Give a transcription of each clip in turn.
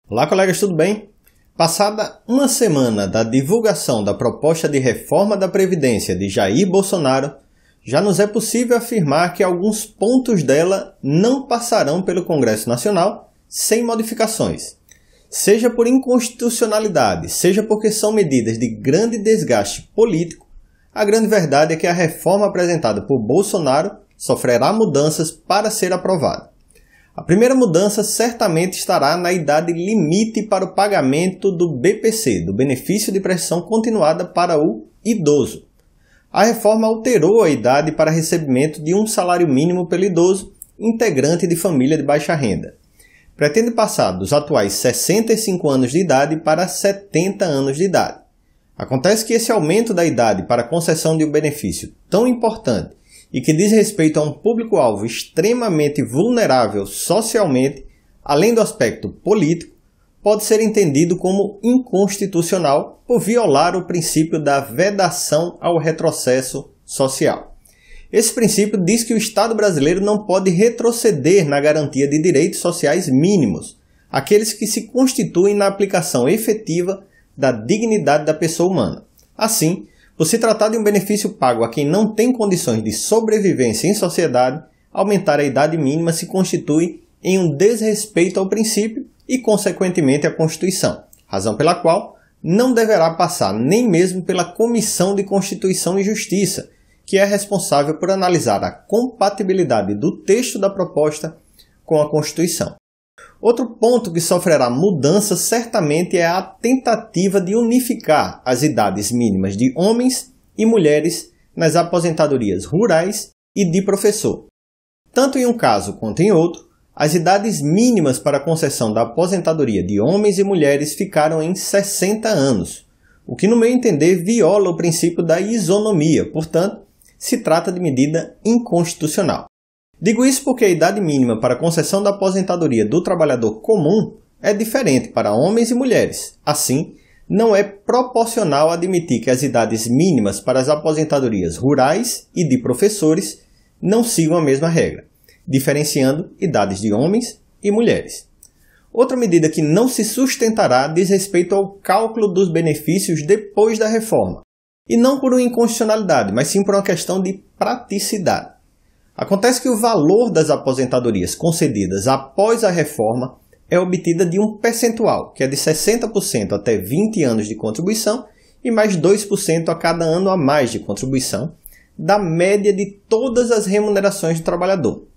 Olá, colegas, tudo bem? Passada uma semana da divulgação da proposta de reforma da Previdência de Jair Bolsonaro, já nos é possível afirmar que alguns pontos dela não passarão pelo Congresso Nacional sem modificações. Seja por inconstitucionalidade, seja porque são medidas de grande desgaste político, a grande verdade é que a reforma apresentada por Bolsonaro sofrerá mudanças para ser aprovada. A primeira mudança certamente estará na idade limite para o pagamento do BPC, do Benefício de Prestação Continuada para o idoso. A reforma alterou a idade para recebimento de um salário mínimo pelo idoso integrante de família de baixa renda. Pretende passar dos atuais 65 anos de idade para 70 anos de idade. Acontece que esse aumento da idade para a concessão de um benefício tão importante e que diz respeito a um público-alvo extremamente vulnerável socialmente, além do aspecto político, pode ser entendido como inconstitucional por violar o princípio da vedação ao retrocesso social. Esse princípio diz que o Estado brasileiro não pode retroceder na garantia de direitos sociais mínimos, aqueles que se constituem na aplicação efetiva da dignidade da pessoa humana. Assim, por se tratar de um benefício pago a quem não tem condições de sobrevivência em sociedade, aumentar a idade mínima se constitui em um desrespeito ao princípio e, consequentemente, à Constituição, razão pela qual não deverá passar nem mesmo pela Comissão de Constituição e Justiça, que é responsável por analisar a compatibilidade do texto da proposta com a Constituição. Outro ponto que sofrerá mudança certamente é a tentativa de unificar as idades mínimas de homens e mulheres nas aposentadorias rurais e de professor. Tanto em um caso quanto em outro, as idades mínimas para a concessão da aposentadoria de homens e mulheres ficaram em 60 anos, o que, no meu entender, viola o princípio da isonomia, portanto, se trata de medida inconstitucional. Digo isso porque a idade mínima para a concessão da aposentadoria do trabalhador comum é diferente para homens e mulheres. Assim, não é proporcional admitir que as idades mínimas para as aposentadorias rurais e de professores não sigam a mesma regra, diferenciando idades de homens e mulheres. Outra medida que não se sustentará diz respeito ao cálculo dos benefícios depois da reforma, e não por uma inconstitucionalidade, mas sim por uma questão de praticidade. Acontece que o valor das aposentadorias concedidas após a reforma é obtida de um percentual, que é de 60% até 20 anos de contribuição e mais 2% a cada ano a mais de contribuição, da média de todas as remunerações do trabalhador.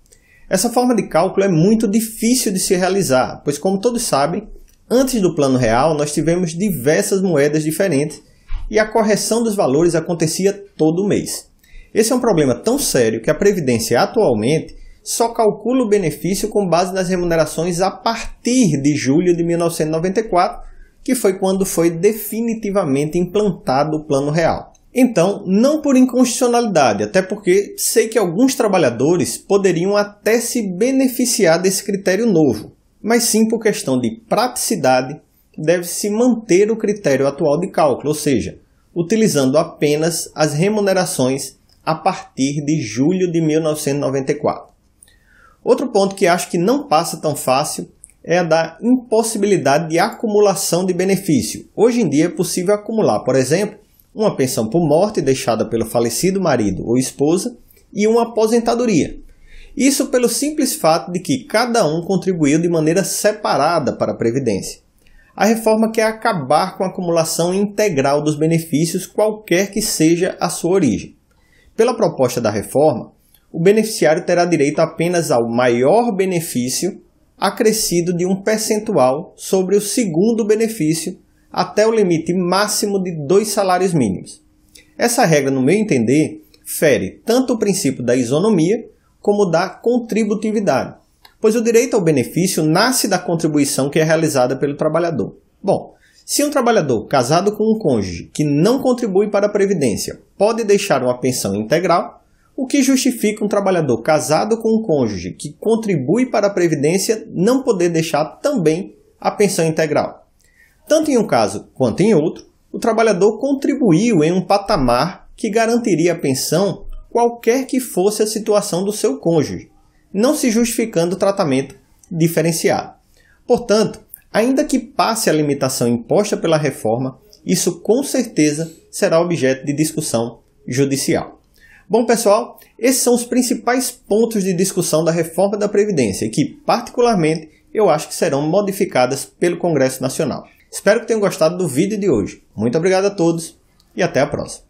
Essa forma de cálculo é muito difícil de se realizar, pois, como todos sabem, antes do Plano Real nós tivemos diversas moedas diferentes e a correção dos valores acontecia todo mês. Esse é um problema tão sério que a Previdência atualmente só calcula o benefício com base nas remunerações a partir de julho de 1994, que foi quando foi definitivamente implantado o Plano Real. Então, não por inconstitucionalidade, até porque sei que alguns trabalhadores poderiam até se beneficiar desse critério novo, mas sim por questão de praticidade, deve-se manter o critério atual de cálculo, ou seja, utilizando apenas as remunerações a partir de julho de 1994. Outro ponto que acho que não passa tão fácil é a da impossibilidade de acumulação de benefício. Hoje em dia é possível acumular, por exemplo, uma pensão por morte deixada pelo falecido marido ou esposa e uma aposentadoria. Isso pelo simples fato de que cada um contribuiu de maneira separada para a Previdência. A reforma quer acabar com a acumulação integral dos benefícios, qualquer que seja a sua origem. Pela proposta da reforma, o beneficiário terá direito apenas ao maior benefício acrescido de um percentual sobre o segundo benefício até o limite máximo de 2 salários mínimos. Essa regra, no meu entender, fere tanto o princípio da isonomia como da contributividade, pois o direito ao benefício nasce da contribuição que é realizada pelo trabalhador. Bom, se um trabalhador casado com um cônjuge que não contribui para a Previdência pode deixar uma pensão integral, o que justifica um trabalhador casado com um cônjuge que contribui para a Previdência não poder deixar também a pensão integral? Tanto em um caso quanto em outro, o trabalhador contribuiu em um patamar que garantiria a pensão qualquer que fosse a situação do seu cônjuge, não se justificando o tratamento diferenciado. Portanto, Ainda que passe a limitação imposta pela reforma, isso com certeza será objeto de discussão judicial. Bom, pessoal, esses são os principais pontos de discussão da reforma da Previdência e que, particularmente, eu acho que serão modificadas pelo Congresso Nacional. Espero que tenham gostado do vídeo de hoje. Muito obrigado a todos e até a próxima.